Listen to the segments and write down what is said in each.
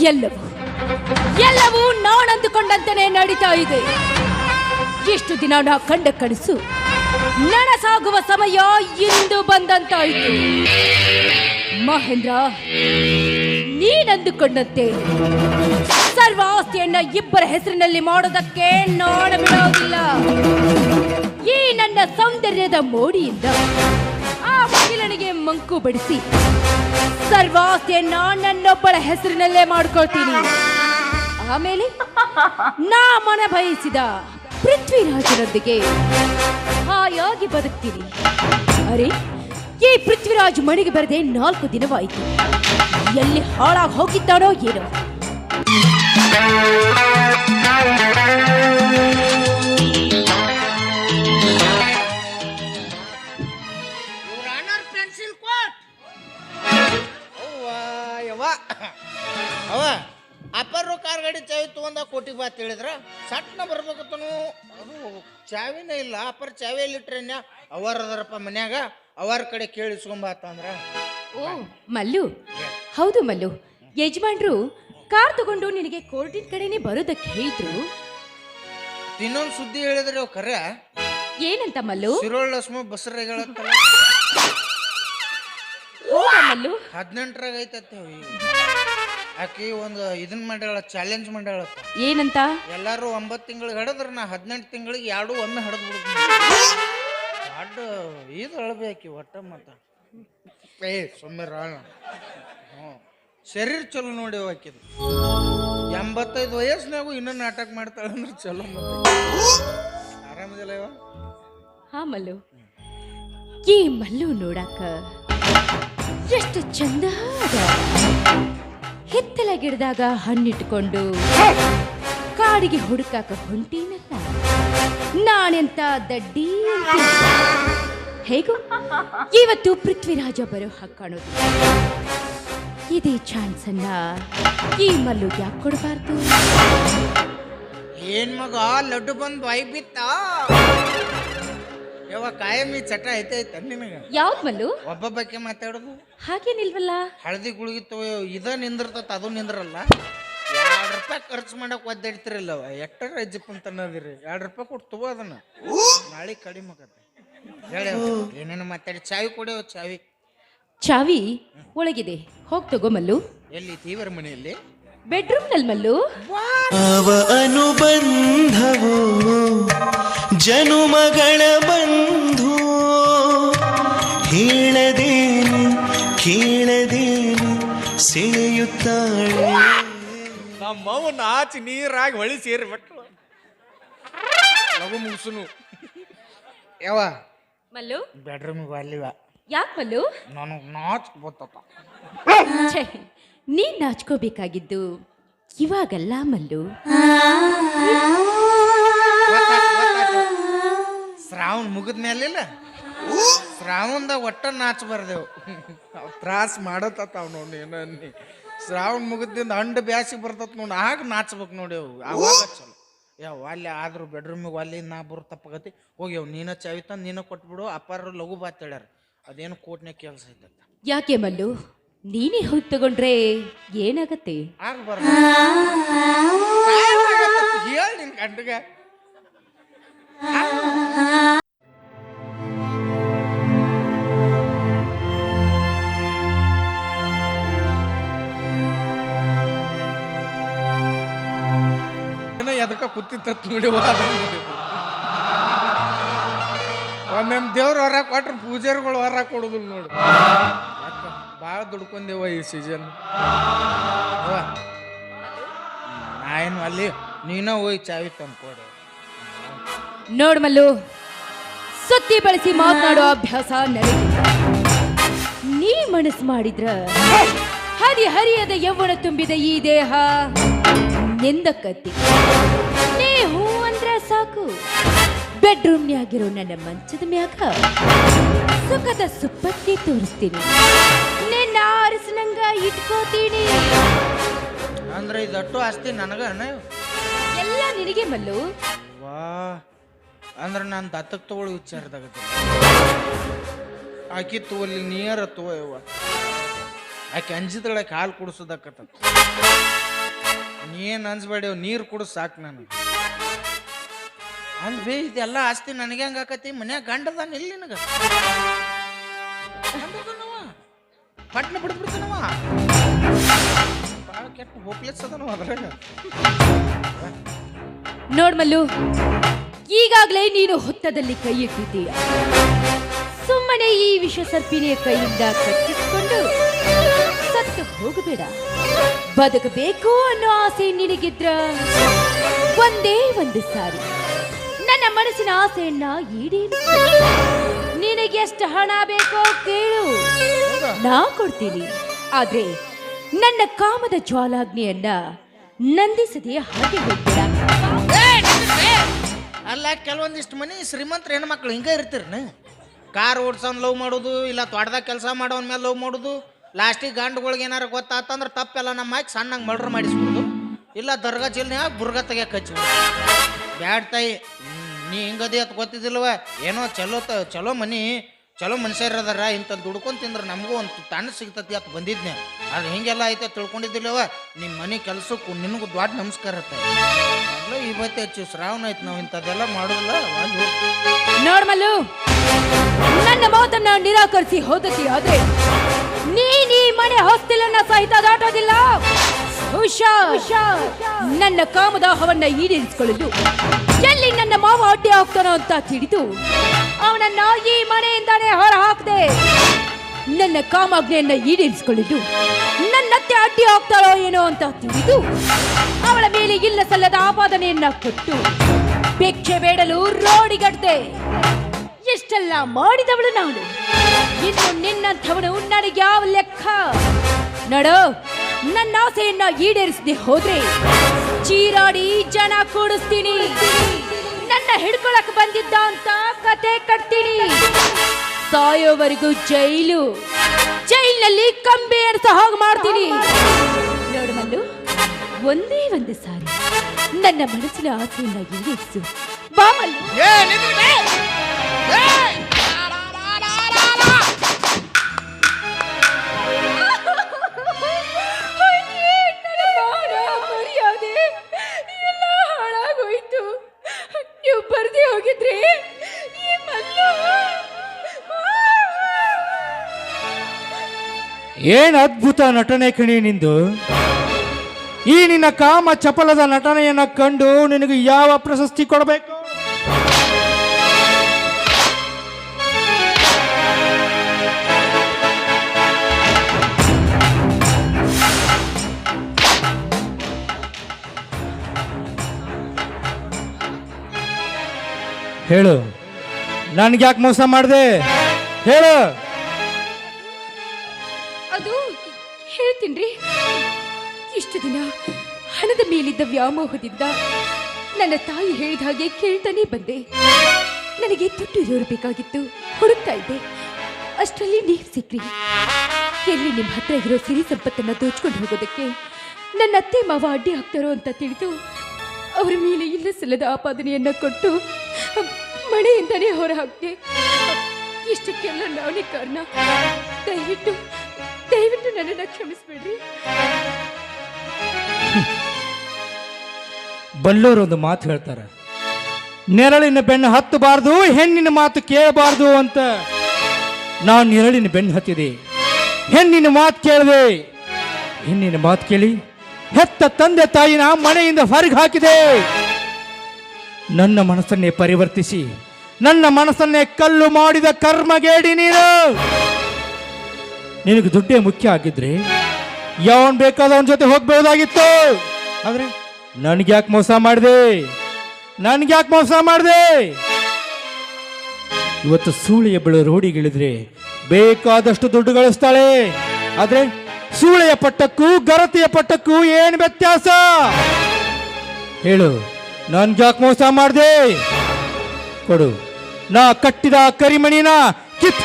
ಎಲ್ಲವೂ ಎಲ್ಲವೂ ನಾನಂದುಕೊಂಡಂತೆಯೇ ನಡೀತಾ ಇದೆ. ಎಷ್ಟು ದಿನ ನಾ ಕಂಡ ಕನಸು ನನಸಾಗುವ ಸಮಯ ಇಂದು ಬಂದಂತಾಯಿತು. ಮಹೇಂದ್ರ, ನೀನಂದುಕೊಂಡಂತೆ ಸರ್ವ ಆಸ್ತಿಯನ್ನ ಇಬ್ಬರ ಹೆಸರಿನಲ್ಲಿ ಮಾಡೋದಕ್ಕೆ ನಾನು ಬಿಡೋದಿಲ್ಲ. ಈ ನನ್ನ ಸೌಂದರ್ಯದ ಮೋಡಿಯಿಂದ ಆ ವಕೀಲನಿಗೆ ಮಂಕು ಬಡಿಸಿ ಸರ್ವ ಆಸ್ತಿಯನ್ನ ನನ್ನೊಬ್ಬಳ ಹೆಸರಿನಲ್ಲೇ ಮಾಡ್ಕೊಳ್ತೀನಿ. ಆಮೇಲೆ ನಾ ಮನ ಬಯಸಿದ ಪೃಥ್ವಿರಾಜನೊಂದಿಗೆ ಹಾಯಾಗಿ ಬದುಕ್ತೀನಿ. ಅರೆ, ಈ ಪೃಥ್ವಿರಾಜ್ ಮನೆಗೆ ಬರದೆ 4 ದಿನವಾಯಿತು. ಎಲ್ಲಿ ಹಾಳಾಗಿ ಹೋಗಿದ್ದಾನೋ ಏನೋ. ಅಪ್ಪರು ಕಾರ್ ಗಾಡಿ ಚಾವಿ ತಗೊಂಡ ಕೋಟಿಗೆ ಬಾತ್ ಹೇಳಿದ್ರ ಸಟ್ನ ಬರ್ಬೇಕತ್ತನು. ಅದು ಚಾವಿನೇ ಇಲ್ಲ. ಅಪ್ಪರ್ ಚಾವಿಯಲ್ಲಿ ಇಟ್ರೇನ್ಯ ಅವರದರಪ್ಪ ಮನ್ಯಾಗ ಅವರ ಕಡೆ ಕೇಳಿಸ್ಕೊಂಬಾತ ಅಂದ್ರ. ಓ ಮಲ್ಲು, ಹೌದು ಮಲ್ಲು, ಯಜಮಾನ್ರು ಕಾರ್ ತಗೊಂಡು ನಿನಗೆ ಕೋರ್ಟಿನ ಕಡೆನೆ ಬರೋದಕ್ಕೆ ಹೇಳಿದ್ರು. ಇನ್ನೊಂದು ಸುದ್ದಿ ಹೇಳಿದ್ರೆ ಅವ್ ಕರೆ ಏನಂತ ಮಲ್ಲು? ಸಿರೋಳ್ ಲಕ್ಷ್ಮ ಬಸರೇಗಳತ್ತಲ್ಲ ಮಲ್ಲು, 18ರಾಗ ಐತತ್ತೆ. ಆಕಿ ಒಂದು ಇದನ್ ಮಾಡ್ಯಾಳ, ಚಾಲೆಂಜ್ ಮಾಡ್ಯಾಳ. ಏನಂತ? ಎಲ್ಲಾರು 9 ತಿಂಗಳಿಗೆ ಹಡದ್ರ ನಾ 18 ತಿಂಗಳಿಗೆ 2 ಒಮ್ಮೆ ಹಡದ್ ಬಿಡುದು. ದೊಡ್ಡ ಇದು ಅಳಬೇಕಿ ಒಟ್ಟ ಮತ್ತ ಸುಮ್ಮನೆ ಶರೀರ ಚಲೋ ನೋಡಿ ಆಕಿದು. 85 ವಯಸ್ಸಿನಾಗೂ ಇನ್ನೂ ನಾಟಕ ಮಾಡ್ತಾಳ ಅಂದ್ರೆ ಚಲೋ. ಆರಾಮದಿಲ್ಲ ಇವ? ಹಾ ಮಲ್ಲು, ಈ ಮಲ್ಲು ನೋಡಾಕ ಎಷ್ಟು ಚಂದ ಅದ. ಹಿತ್ತಲ ಗಿಡದಾಗ ಹಣ್ಣಿಟ್ಕೊಂಡು ಕಾಡಿಗೆ ಹುಡುಕಾಕ ಹೊಂಟೀನಲ್ಲ, ನಾನೆಂತ ದಡ್ಡಿ. ಹೇಗೂ ಇವತ್ತು ಪೃಥ್ವಿರಾಜ ಬರೋ ಹಾಗೆ ಕಾಣೋದು. ಇದೇ ಚಾನ್ಸ್ ಅನ್ನ ಈ ಮಲ್ಲು ಯಾಕೆ ಕೊಡಬಾರ್ದು? ಏನ್ ಮಗ ಲಡ್ಡು ಬಂದು ಬಾಯಿ ಬಿತ್ತ? ಯಾವ ಕಾಯಮಿ ಚಟ ಐತೆ ನಿನಗ? ಯಾವ್ದು ಮಲ್ಲು? ಒಬ್ಬೊಬ್ಬಕ್ಕೆ ಮಾತಾಡೋದು ಹಾಗೇನಿಲ್ವಲ್ಲ. ಹಳದಿ ಗುಳಿಗಿತ್ತು ಇದ ನಿಂದಿರ್ತತ, ಅದು ನಿಂದ್ರಲ್ಲ. 2 ರೂಪಾಯಿ ಖರ್ಚು ಮಾಡಕ್ ಒದ್ದಾಡ್ತಿರಲ್ಲವ. ಎಟ್ಟರ ಅಜ್ಜಪ್ಪ ಅಂತ ಅನ್ನೋದಿರಿ. 2 ರೂಪಾಯಿ ಕೊಟ್ಟು ತಗೋ ಅದನ್ನ, ನಾಳೆ ಕಡಿಮೆ ಆಗತ್ತೆ. ಹೇಳಿ ಏನೇನು ಮಾತಾಡಿ. ಚಾವಿ ಕೊಡೇವ. ಚಾವಿ ಚಾವಿ ಒಳಗಿದೆ, ಹೋಗ್ ತಗೋ ಮಲ್ಲು. ಎಲ್ಲಿ? ತೀವ್ರ ಮನೆಯಲ್ಲಿ, ಬೆಡ್ರೂಮ್ ನಲ್ಲಿ ಮಲ್ಲು. ಅವ ಅನುಬಂಧವು ಜನುಮಗಳ ಬಂಧು, ಹೇಳದೇನು ಕೇಳದೇನು ಸೆಳೆಯುತ್ತಾಳೆ. ನಮ್ಮವ ನಾಚಿ ನೀರಾಗಿ ಹೊಳಿ ಸೇರಿ ಬಿಟ್ರು ಲಗು ಮುಗಿಸುನು. ಯಾವ ಮಲ್ಲು ಬೆಡ್ರೂಮಿಗೆ ಅಲ್ಲಿವ? ಯಾಕೆ ಮಲ್ಲು? ನನಗೆ ನಾಚ್ ಗೊತ್ತ. ನೀನ್ ನಾಚ್ಕೋಬೇಕಾಗಿದ್ದು ಇವಾಗಲ್ಲ ಮಲ್ಲು. ಶ್ರಾವಣ ಮುಗಿದ ಮೇಲಿಲ್ಲ, ಶ್ರಾವಣದಾಗ ಒಟ್ಟ ನಾಚ್ ಬರ್ದೇವು. ತ್ರಾಸ ಮಾಡತ್ತಾವ ನೋಡಿ. ಏನಿ ಶ್ರಾವಣ ಮುಗಿದಿಂದ ಅಂಡ ಬ್ಯಾಸಿಗೆ ಬರ್ತತ್ ನೋಡಿ, ಆಗ ನಾಚ್ಬೇಕು ನೋಡಿ. ಅವು ಅವಾಗ ಚಲೋ. ಅಲ್ಲಿ ಆದ್ರೂ ಬೆಡ್ರೂಮಿಗೆ ಅಲ್ಲಿ ನಾ ಬರೋ ತಪ್ಪಾಗತಿ. ಹೋಗ್ಯವ್ ನೀನ ಚಾವಿ ತಂದು ನೀನ ಕೊಟ್ಬಿಡು. ಅಪ್ಪಾರ ಲಘು ಬಾತ್ ಹೇಳ್ಯಾರ. ಅದೇನು ಕೋಟ್ನಾಗ ಕೆಲಸ ಐತತ್ತ. ಯಾಕೆ ಮಲ್ಲು, ನೀನೇ ಹೋಗಿ ತಗೊಂಡ್ರೆ ಏನಾಗತ್ತೆ? ಆಗ ಬರ ಹೇಳಿ ನಿನ್ ಗಂಡಗ. ಎದಕ್ಕ ಕೂತಿತ್ತ ನೋಡಿ. ಒಮ್ಮೆ ದೇವ್ರ ಹೊರ ಕೊಟ್ರೆ ಪೂಜಾರಿಗಳು ಹೊರ ಕೊಡುದಿಲ್ಲ ನೋಡಿ. ಭಾಳ ದುಡ್ಕೊಂಡೇವ ಈ ಸೀಸನ್. ನಾಯೇನು ಅಲ್ಲಿ ನೀನ ಹೋಗಿ ಚಾವಿ ತಂದು ಕೊಡು. ನೋಡ್ ಮಲ್ಲು, ಸುತ್ತಿ ಬಳಸಿ ಮಾತನಾಡೋ ಅಭ್ಯಾಸ ನಡೆದಿಲ್ಲ. ನೀ ಮನಸ್ಸು ಮಾಡಿದ್ರ ಹರಿಯದ ಯೌವನ ತುಂಬಿದ ಈ ದೇಹ ನೆಂದಕ್ಕತ್ತಿ. ನೀ ಹೂ ಅಂದ್ರ ಸಾಕು, ಬೆಡ್ರೂಮ್ನ್ಯಾಗಿರೋ ನನ್ನ ಮಂಚದ ಮ್ಯಾಗ ಸುಖದ ಸುಪ್ಪತ್ತಿ ತೋರಿಸ್ತೀನಿ. ನಿನ್ನ ಅರಸನಂಗ ಇಟ್ಕೋತೀನಿ. ಅಂದ್ರೆ ಇದಟ್ಟು ಆಸ್ತಿ ನನಗ ಎಲ್ಲ ನಿನಗೆ ಮಲ್ಲು. ವಾ, ಅಂದ್ರೆ ನಾನು ದತ್ತಕ್ಕೆ ತಗೊಳ್ಳೋ ವಿಚಾರದಾಗ ಆಕಿ ತಗೋಲಿ, ನೀರ ತಗೋ. ಆಕೆ ಅಂಜಿದಳಕ್ಕೆ ಹಾಲು ಕುಡಿಸೋದಕ್ಕತ್ತ. ನೀನ್ ಅನ್ಸ್ಬೇಡಿ ನೀರು ಕುಡಿದು ಸಾಕು ನಾನು ಅಲ್ಲಿ ಬೇ ಇದೆಲ್ಲ ಆಸ್ತಿ ನನಗೆ ಹೆಂಗ ಆಕತಿ ಮನ್ಯಾಗ ಗಂಡದಾನ ಇಲ್ಲಿ ನಿನಗ ಪಟ್ನ ಬಿಡ್ಬಿಡ್ತಾನವ ಭಾಳ ಕೆಟ್ಟ ಹೋಪ್ಲೆಸ್ ಅದನವ ಅದ್ರಾಗ ನೋಡ್ಮಲ್ಲು ಈಗಾಗಲೇ ನೀನು ಹೊತ್ತದಲ್ಲಿ ಕೈ ಇಟ್ಟಿದ್ದೀಯ ಸುಮ್ಮನೆ ಈ ವಿಷ ಸರ್ಪಿನಿಯ ಕೈಯಿಂದ ಕಚ್ಚಿಸಿಕೊಂಡು ಸತ್ತು ಹೋಗಬೇಡ ಬದುಕಬೇಕು ಅನ್ನೋ ಆಸೆ ನಿನಗಿದ್ರ ಒಂದೇ ಒಂದು ಸಾರಿ ನನ್ನ ಮನಸ್ಸಿನ ಆಸೆಯನ್ನ ಈಡೇರಿಸು ನಿನಗೆ ಎಷ್ಟು ಹಣ ಬೇಕೋ ಕೇಳು ನಾ ಕೊಡ್ತೀನಿ ಆದ್ರೆ ನನ್ನ ಕಾಮದ ಜ್ವಾಲಾಗ್ನಿಯನ್ನ ನಂದಿಸದೆ ಹಾಗೆ ಹೋಗ್ಬೇಡ ಅಲ್ಲ ಕೆಲವೊಂದಿಷ್ಟು ಮನಿ ಶ್ರೀಮಂತರ ಹೆಣ್ಮಕ್ಳು ಹಿಂಗೆ ಇರ್ತೀರನ ಕಾರ್ ಓಡ್ಸೋನ್ ಲವ್ ಮಾಡೋದು ಇಲ್ಲ ತೋಟದಾಗ ಕೆಲಸ ಮಾಡೋನ್ ಮೇಲೆ ಲವ್ ಮಾಡೋದು ಲಾಸ್ಟಿಗೆ ಗಂಡುಗಳಿಗೆ ಏನಾರು ಗೊತ್ತಾತಂದ್ರೆ ತಪ್ಪೆಲ್ಲ ನಮ್ಮ ಹಾಕಿ ಸಣ್ಣಂಗೆ ಮರ್ಡರ್ ಮಾಡಿಸ್ಬಿಡೋದು ಇಲ್ಲ ದರ್ಗಾ ಜಿಲ್ಲೆಯಾಗ ಬುರ್ಗ ತೆಗಿಯಕ್ಕೆ ಹಚ್ಚಿ ಬ್ಯಾಡ್ ತಾಯಿ ನೀ ಹಿಂಗದಿ ಅಂತ ಗೊತ್ತಿದ್ದಿಲ್ವ ಏನೋ ಚಲೋ ಮನಿ ಚಲೋ ಮನುಷ್ಯರು ಅದಾರ ಇಂಥದ್ದು ದುಡ್ಕೊಂಡು ತಿಂದ್ರೆ ನಮಗೂ ಒಂದು ತಣ್ಣ ಸಿಗ್ತತಿ ಅಂತ ಬಂದಿದ್ನೆ ಅದು ಹಿಂಗೆಲ್ಲ ಐತೆ ತಿಳ್ಕೊಂಡಿದ್ದಿಲ್ಲವ ನಿಮ್ಮ ಮನೆ ಕೆಲಸಕ್ಕೂ ನಿನಗೂ ದೊಡ್ಡ ನಮಸ್ಕಾರ ಇರುತ್ತೆ ಮೊದಲು ಇವತ್ತೆ ಹಚ್ಚಿ ಶ್ರಾವಣ ಆಯ್ತು ನಾವು ಇಂಥದ್ದೆಲ್ಲ ಮಾಡೋದಿಲ್ಲ ನೋಡ್ಮಲ್ಲು ನನ್ನ ಮಾತನ್ನ ನಿರಾಕರಿಸಿ ಹೋದತಿ ಆದ್ರೆ ನೀನ್ ಈ ಮನೆ ಹೊಸ್ತಿಲನ್ನ ಸಹಿತ ದಾಟೋದಿಲ್ಲ ಹುಷಾರ್ ನನ್ನ ಕಾಮದಾಹವನ್ನ ಈಡೇರಿಸಿಕೊಳ್ಳಲು ಎಲ್ಲಿ ನನ್ನ ಮಾವ ಅಡ್ಡಿ ಆಗ್ತಾನೋ ಅಂತ ತಿಳಿದು ಅವನನ್ನ ಈ ಮನೆಯಿಂದಾನೇ ಹೊರ ಹಾಕದೆ ನನ್ನ ಕಾಮಾಜ್ಞೆಯನ್ನ ಈಡೇರಿಸಿಕೊಳ್ಳಲು ನನ್ನತ್ತೆ ಅಡ್ಡಿ ಆಗ್ತಾಳೋ ಏನೋ ಅಂತ ತಿಳಿದು ಅವಳ ಮೇಲೆ ಇಲ್ಲ ಸಲ್ಲದ ಆಪಾದನೆಯನ್ನ ಕೊಟ್ಟು ಭಿಕ್ಷೆ ಬೇಡಲು ರೋಡಿಗಡ್ದೆ ಎಷ್ಟೆಲ್ಲ ಮಾಡಿದವಳು ನಾನು ಇನ್ನು ನಿನ್ನಂಥವನು ನನಗೆ ಯಾವ ಲೆಕ್ಕ ನಡೋ ನನ್ನ ಆಸೆಯನ್ನ ಈಡೇರಿಸದೆ ಹೋದ್ರೆ ಚೀರಾಡಿ ಜನ ಕೂಡಿಸ್ತೀನಿ ನನ್ನ ಹಿಡ್ಕೊಳಕ್ ಬಂದಿದ್ದ ಅಂತ ಕತೆ ಕಟ್ತೀನಿ ಸಾಯೋವರೆಗೂ ಜೈಲಿನಲ್ಲಿ ಕಂಬಿ ಏರ್ಸ ಹಾಗೆ ಮಾಡ್ತೀನಿ ನೋಡು ಮಲ್ಲು ಒಂದೇ ಒಂದು ಸಾರಿ ನನ್ನ ಮನಸ್ಸಿನ ಆಸೆಯನ್ನ ಈಡೇರಿಸು ಬಾ ಮಲ್ಲು ನೀವು ಬರ್ದೇ ಹೋಗಿದ್ರೆ ಏನ್ ಅದ್ಭುತ ನಟನೆ ಕಣಿ ನಿಂದು ಈ ನಿನ್ನ ಕಾಮ ಚಪಲದ ನಟನೆಯನ್ನ ಕಂಡು ನಿನಗೆ ಯಾವ ಪ್ರಶಸ್ತಿ ಕೊಡಬೇಕು ಹೇಳು ನನ್ಗೆ ಯಾಕೆ ಮೋಸ ಮಾಡಿದೆ ಹೇಳು ಅದು ಹೇಳ್ತೀನ್ರಿ ಇಷ್ಟು ದಿನ ಹಣದ ಮೇಲಿದ್ದ ವ್ಯಾಮೋಹದಿಂದ ನನ್ನ ತಾಯಿ ಹೇಳಿದ ಹಾಗೆ ಕೇಳ್ತಾನೆ ಬಂದೆ ನನಗೆ ದುಡ್ಡು ಇರೋರು ಬೇಕಾಗಿತ್ತು ಹುಡುಕ್ತಾ ಇದ್ದೆ ಅಷ್ಟರಲ್ಲಿ ನೀವು ಸಿಕ್ರಿ ಎಲ್ಲಿ ನಿಮ್ಮ ಹತ್ರ ಇರೋ ಸಿರಿ ಸಂಪತ್ತನ್ನ ದೋಚ್ಕೊಂಡು ಹೋಗೋದಕ್ಕೆ ನನ್ನ ಅತ್ತೆ ಮಾವ ಅಡ್ಡಿ ಹಾಕ್ತಾರೋ ಅಂತ ತಿಳಿದು ಅವರ ಮೇಲೆ ಇಲ್ಲ ಸಲ್ಲದ ಆಪಾದನೆಯನ್ನ ಕೊಟ್ಟು ಮನೆಯಿಂದನೇ ಹೊರ ಹಾಕ್ತೆ ಇಷ್ಟಕ್ಕೆಲ್ಲ ನಾನೇ ಕಾರಣ ದಯವಿಟ್ಟು ನನ್ನನ್ನು ಕ್ಷಮಿಸ್ಬೇಡ್ರಿ ಬಲ್ಲೋರು ಒಂದು ಮಾತು ಹೇಳ್ತಾರೆ ನೆರಳಿನ ಬೆನ್ನು ಹತ್ತಬಾರ್ದು ಹೆಣ್ಣಿನ ಮಾತು ಕೇಳಬಾರ್ದು ಅಂತ ನಾನು ನೆರಳಿನ ಬೆನ್ನು ಹತ್ತಿದೆ ಹೆಣ್ಣಿನ ಮಾತು ಕೇಳಿದೆ ಹೆಣ್ಣಿನ ಮಾತು ಕೇಳಿ ಹೆತ್ತ ತಂದೆ ತಾಯಿನ ಮನೆಯಿಂದ ಹೊರಗೆ ಹಾಕಿದೆ ನನ್ನ ಮನಸ್ಸನ್ನೇ ಪರಿವರ್ತಿಸಿ ನನ್ನ ಮನಸ್ಸನ್ನೇ ಕಲ್ಲು ಮಾಡಿದ ಕರ್ಮಗೇಡಿ ನೀನು ನಿನಗೆ ದುಡ್ಡೇ ಮುಖ್ಯ ಆಗಿದ್ರೆ ಯಾವನ್ ಬೇಕಾದವನ ಜೊತೆ ಹೋಗ್ಬೋದಾಗಿತ್ತು ಆದ್ರೆ ನನ್ಗ್ಯಾಕೆ ಮೋಸ ಮಾಡಿದೆ ಇವತ್ತು ಸೂಳೆಯ ಬೆಳೆ ರೋಡಿಗಿಳಿದ್ರೆ ಬೇಕಾದಷ್ಟು ದುಡ್ಡು ಗಳಿಸ್ತಾಳೆ ಆದ್ರೆ ಸೂಳೆಯ ಪಟ್ಟಕ್ಕೂ ಗರತಿಯ ಪಟ್ಟಕ್ಕೂ ಏನು ವ್ಯತ್ಯಾಸ ಹೇಳು ನನ್ಗ್ಯಾಕೆ ಮೋಸ ಮಾಡಿದೆ ಕೊಡು ನಾ ಕಟ್ಟಿದ ಕರಿಮಣಿನ ಕಿತ್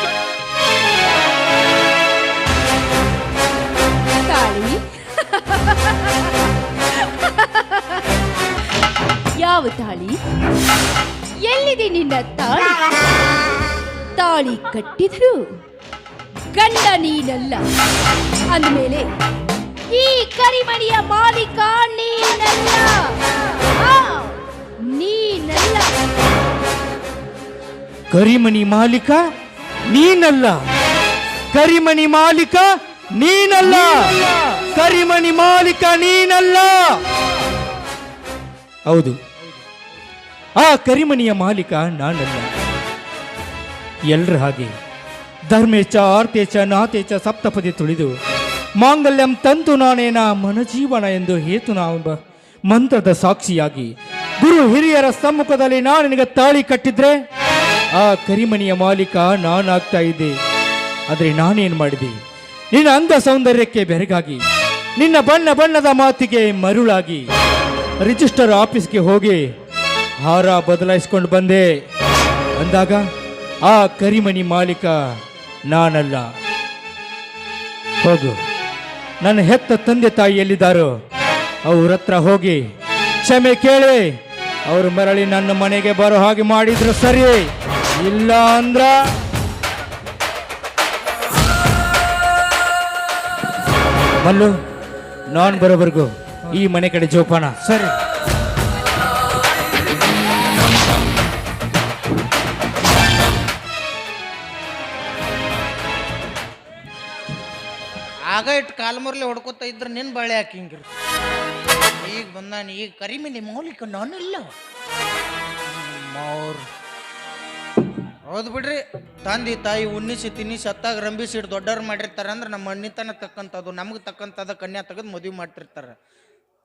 ತಾಳಿ ಯಾವ ತಾಳಿ ಎಲ್ಲಿದೆ ನಿನ್ನ ತಾಳಿ ತಾಳಿ ಕಟ್ಟಿದ್ರು ಗಂಡ ನೀನಲ್ಲ ಅಂದಮೇಲೆ ಈ ಕರಿಮಣಿಯ ಮಾಲೀಕ ನೀನಲ್ಲ. ಆ, ನೀನಲ್ಲ. ಕರಿಮಣಿ ಮಾಲೀಕ ನೀನಲ್ಲ. ಕರಿಮಣಿ ಮಾಲೀಕ ನೀನಲ್ಲ. ಕರಿಮಣಿ ಮಾಲೀಕ ನೀನಲ್ಲ. ಹೌದು, ಆ ಕರಿಮಣಿಯ ಮಾಲೀಕ ನಾನಲ್ಲ. ಎಲ್ರ ಹಾಗೆ ಧರ್ಮೇಚ ಆರ್ತೇಚ ನಾತೇಚ ಸಪ್ತಪದಿ ತುಳಿದು ಮಾಂಗಲ್ಯಂ ತಂತು ನಾನೇನ ಮನಜೀವನ ಎಂದು ಹೇತುನ ಎಂಬ ಮಂತ್ರದ ಸಾಕ್ಷಿಯಾಗಿ ಗುರು ಹಿರಿಯರ ಸಮ್ಮುಖದಲ್ಲಿ ನಾನು ನಿನಗೆ ತಾಳಿ ಕಟ್ಟಿದ್ರೆ ಆ ಕರಿಮಣಿಯ ಮಾಲೀಕ ನಾನಾಗ್ತಾ ಇದ್ದೆ. ಆದರೆ ನಾನೇನು ಮಾಡಿದೆ? ನಿನ್ನ ಅಂದ ಸೌಂದರ್ಯಕ್ಕೆ ಬೆರಗಾಗಿ, ನಿನ್ನ ಬಣ್ಣ ಬಣ್ಣದ ಮಾತಿಗೆ ಮರುಳಾಗಿ ರಿಜಿಸ್ಟರ್ ಆಫೀಸ್ಗೆ ಹೋಗಿ ಹಾರ ಬದಲಾಯಿಸ್ಕೊಂಡು ಬಂದೆ. ಅಂದಾಗ ಆ ಕರಿಮಣಿ ಮಾಲೀಕ ನಾನಲ್ಲ. ಹೋಗು, ನನ್ನ ಹೆತ್ತ ತಂದೆ ತಾಯಿ ಎಲ್ಲಿದ್ದಾರೋ ಅವ್ರ ಹತ್ರ ಹೋಗಿ ಕ್ಷಮೆ ಕೇಳಿ ಅವರು ಮರಳಿ ನನ್ನ ಮನೆಗೆ ಬರೋ ಹಾಗೆ ಮಾಡಿದ್ರು ಸರಿ. ಇಲ್ಲ ಅಂದ್ರ ಮಲ್ಲು, ನಾನು ಬರೋವರೆಗೂ ಈ ಮನೆ ಕಡೆ ಜೋಪಾನ. ಸರಿ. ಆಗ ಇಟ್ಟು ಕಾಲ್ಮರ್ಲಿ ಹೊಡ್ಕೊತ ಇದ್ರೆ ನಿನ್ನ ಬಾಳೆ ಹಾಕಿ ಹಿಂಗಿರ್. ಈಗ ಬಂದಾನ ಈಗ ಕರಿಮಣಿ ಮೌಲಿಕ ನಾನಿಲ್ಲ. ಮೌರ್ ಹೌದು ಬಿಡ್ರಿ, ತಂದೆ ತಾಯಿ ಉನ್ನಿಸಿ ತಿನ್ನಿಸಿ ಹತ್ತಾಗ ರಂಬಿಸಿಟ್ಟು ದೊಡ್ಡವ್ರು ಮಾಡಿರ್ತಾರೆ ಅಂದ್ರೆ ನಮ್ಮ ಮಣ್ಣಿತನ ತಕ್ಕಂಥದ್ದು ನಮ್ಗೆ ತಕ್ಕಂಥದ್ದು ಕನ್ಯಾ ತೆಗೆದು ಮದುವೆ ಮಾಡ್ತಿರ್ತಾರೆ.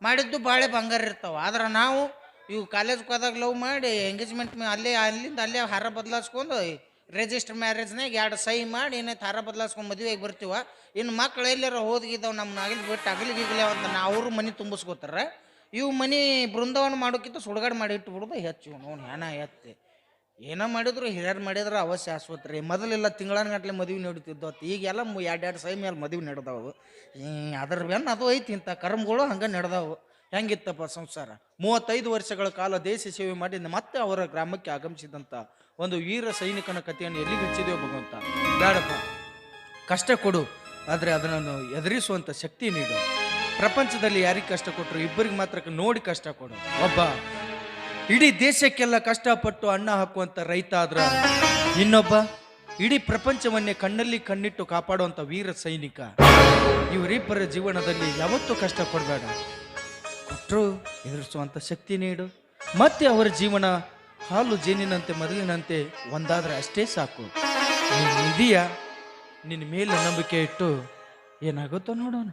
ಮಾಡಿದ್ದು ಬಾಳೆ ಬಂಗಾರ ಇರ್ತಾವೆ. ಆದ್ರೆ ನಾವು ಇವು ಕಾಲೇಜ್ಗೆ ಹೋದಾಗ ಲವ್ ಮಾಡಿ ಎಂಗೇಜ್ಮೆಂಟ್ ಅಲ್ಲಿಂದ ಅಲ್ಲೇ ಹಾರ ಬದಲಾಯಿಸ್ಕೊಂಡು ರಿಜಿಸ್ಟರ್ ಮ್ಯಾರೇಜ್ನಾಗ 2 ಸಹಿ ಮಾಡಿ ಏನೈತೆ ಹಾರ ಬದಲಾಯಿಸ್ಕೊಂಡು ಮದುವೆಗೆ ಬರ್ತೀವ. ಇನ್ನು ಮಕ್ಳು ಎಲ್ಲಾರ ಹೋದ್ಗಿದ್ದಾವೆ ನಮ್ಮನ್ನ ಆಗಲಿ ಬಿಟ್ಟು ಅಗಲಿಗಿಗ್ಲಿ ಅಂತ ಅವರು ಮನೆ ತುಂಬಿಸ್ಕೋತಾರೆ. ಇವು ಮನೆ ಬೃಂದಾವನ ಮಾಡೋಕ್ಕಿಂತ ಸುಡುಗಾಡು ಮಾಡಿ ಇಟ್ಟುಬಿಡೋದು ಹೆಚ್ಚು. ನೋವು ಹೆಣ ಎತ್ತೆ ಏನೋ ಮಾಡಿದ್ರು ಹಿರಿಯರು ಮಾಡಿದ್ರೆ ಅವಶ್ಯ ಆಸ್ಪತ್ರೆ. ಮೊದಲೆಲ್ಲ ತಿಂಗಳಾನಗಟ್ಲೆ ಮದುವೆ ನಡೀತಿದ್ದವು. ಈಗೆಲ್ಲ 2 ಸಹಿ ಮೇಲೆ ಮದುವೆ ನಡೆದವು. ಅದ್ರ ಬೆನ್ನು ಅದು ಐತಿ. ಇಂಥ ಕರ್ಮಗಳು ಹಂಗೆ ನಡೆದವು. ಹೆಂಗಿತ್ತಪ್ಪ ಸಂಸಾರ? 35 ವರ್ಷಗಳ ಕಾಲ ದೇಶ ಸೇವೆ ಮಾಡಿ ಮತ್ತೆ ಅವರ ಗ್ರಾಮಕ್ಕೆ ಆಗಮಿಸಿದಂಥ ಒಂದು ವೀರ ಸೈನಿಕನ ಕಥೆಯನ್ನು ಎಲ್ಲಿಗೆ ಹಚ್ಚಿದೆವು ಭಗವಂತ? ಬೇಡಪ್ಪ, ಕಷ್ಟ ಕೊಡು, ಆದರೆ ಅದನ್ನು ಎದುರಿಸುವಂಥ ಶಕ್ತಿ ನೀಡು. ಪ್ರಪಂಚದಲ್ಲಿ ಯಾರಿಗೆ ಕಷ್ಟ ಕೊಟ್ಟರು? ಇಬ್ಬರಿಗೆ ಮಾತ್ರ ನೋಡಿ ಕಷ್ಟ ಕೊಡು. ಒಬ್ಬ ಇಡೀ ದೇಶಕ್ಕೆಲ್ಲ ಕಷ್ಟಪಟ್ಟು ಅನ್ನ ಹಾಕುವಂಥ ರೈತ ಆದ್ರ, ಇನ್ನೊಬ್ಬ ಇಡೀ ಪ್ರಪಂಚವನ್ನೇ ಕಣ್ಣಲ್ಲಿ ಕಣ್ಣಿಟ್ಟು ಕಾಪಾಡುವಂಥ ವೀರ ಸೈನಿಕ. ಇವರಿಬ್ಬರ ಜೀವನದಲ್ಲಿ ಯಾವತ್ತೂ ಕಷ್ಟ ಕೊಡಬೇಡ, ಕೊಟ್ಟರು ಎದುರಿಸುವಂಥ ಶಕ್ತಿ ನೀಡು. ಮತ್ತೆ ಅವರ ಜೀವನ ಹಾಲು ಜೇನಿನಂತೆ ಮೊದಲಿನಂತೆ ಒಂದಾದ್ರೆ ಅಷ್ಟೇ ಸಾಕು. ನೀನು ಇದೆಯಾ? ನಿನ್ನ ಮೇಲೆ ನಂಬಿಕೆ ಇಟ್ಟು ಏನಾಗುತ್ತೋ ನೋಡೋಣ.